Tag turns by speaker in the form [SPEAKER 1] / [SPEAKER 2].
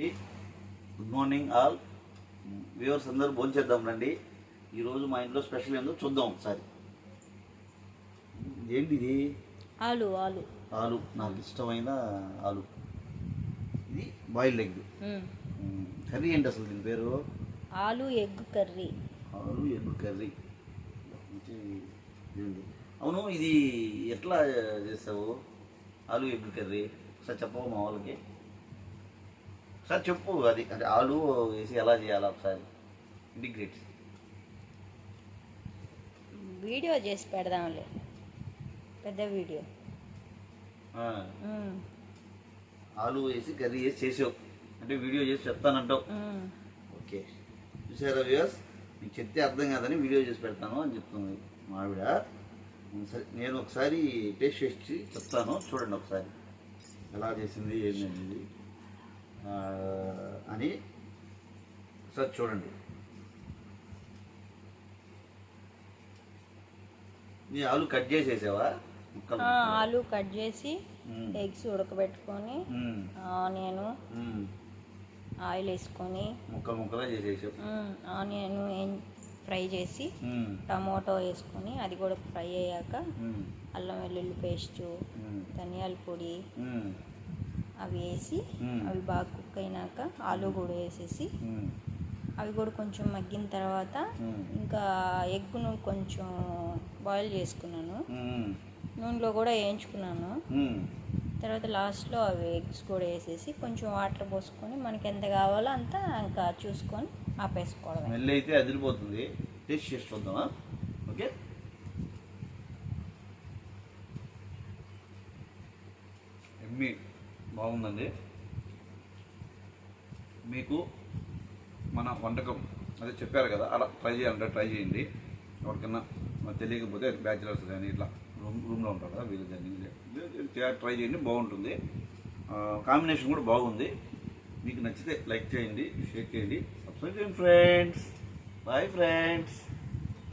[SPEAKER 1] Good morning all viewers అందరూ భోంచేద్దాం రండి. ఈరోజు మా ఇంట్లో స్పెషల్ ఏందో చూద్దాం ఒకసారి. ఏంటి ఇది?
[SPEAKER 2] ఆలు ఆలు
[SPEAKER 1] ఆలు నాకు ఇష్టమైన ఆలు. ఇది బాయిల్డ్ ఎగ్ కర్రీ. ఏంటి అసలు దీని పేరు?
[SPEAKER 2] ఆలు ఎగ్ కర్రీ.
[SPEAKER 1] ఆలు ఎగ్ కర్రీ. అవును, ఇది ఎట్లా చేస్తావు ఆలు ఎగ్ కర్రీ? ఒకసారి చెప్పవు మా వాళ్ళకి. ఒకసారి చెప్పు. అది అంటే ఆలు వేసి ఎలా చేయాలి ఒకసారి ఇంటిగ్రేట్.
[SPEAKER 2] వీడియో చేసి పెడదాంలే, పెద్ద వీడియో.
[SPEAKER 1] ఆలు వేసి కర్రీ వేసి చేసావు అంటే వీడియో చేసి చెప్తానంటావు. ఓకే, చూసారా వ్యూయర్స్, మీకు చెప్తే అర్థం కాదని వీడియో చేసి పెడతాను అని చెప్తుంది మా ఆవిడ. సరే, నేను ఒకసారి టేస్ట్ చేసి చెప్తాను, చూడండి ఒకసారి ఎలా చేసింది ఏంటనేది అని ఒకసారి చూడండి. నీ ఆలు కట్ చేసేసావా?
[SPEAKER 2] ఆలు కట్ చేసి ఎగ్స్ ఉడకబెట్టుకొని ఆనియన్ ఆయిల్ వేసుకొని
[SPEAKER 1] ముక్కలు ముక్కలుగా చేసేసావు.
[SPEAKER 2] ఆనియన్ ఫ్రై చేసి టమాటో వేసుకొని అది కూడా ఫ్రై అయ్యాక అల్లం వెల్లుల్లి పేస్టు, ధనియాల పొడి అవి వేసి అవి బాగా కుక్ అయినాక ఆలు కూడా వేసేసి అవి కూడా కొంచెం మగ్గిన తర్వాత ఇంకా ఎగ్గును కొంచెం బాయిల్ చేసుకున్నాను, నూనెలో కూడా వేయించుకున్నాను. తర్వాత లాస్ట్లో అవి ఎగ్స్ కూడా వేసేసి కొంచెం వాటర్ పోసుకొని మనకి ఎంత కావాలో అంత ఇంకా చూసుకొని ఆపేసుకోవడం.
[SPEAKER 1] స్మెల్ అయితే అదిరిపోతుంది. టేస్ట్ చేసి చూద్దామా? ఓకే, ఎమ్మి బాగుందండి. మీకు మన వంటకం అదే చెప్పారు కదా, అలా ట్రై చేయాలంటే ట్రై చేయండి. ఎవరికన్నా మనకు తెలియకపోతే బ్యాచిలర్స్ కానీ ఇట్లా రూమ్లో ఉంటారు కదా, వీళ్ళు దాన్ని ట్రై చేయండి, బాగుంటుంది. కాంబినేషన్ కూడా బాగుంది. మీకు నచ్చితే లైక్ చేయండి, షేర్ చేయండి, సబ్స్క్రైబ్ చేయండి ఫ్రెండ్స్. Bye friends.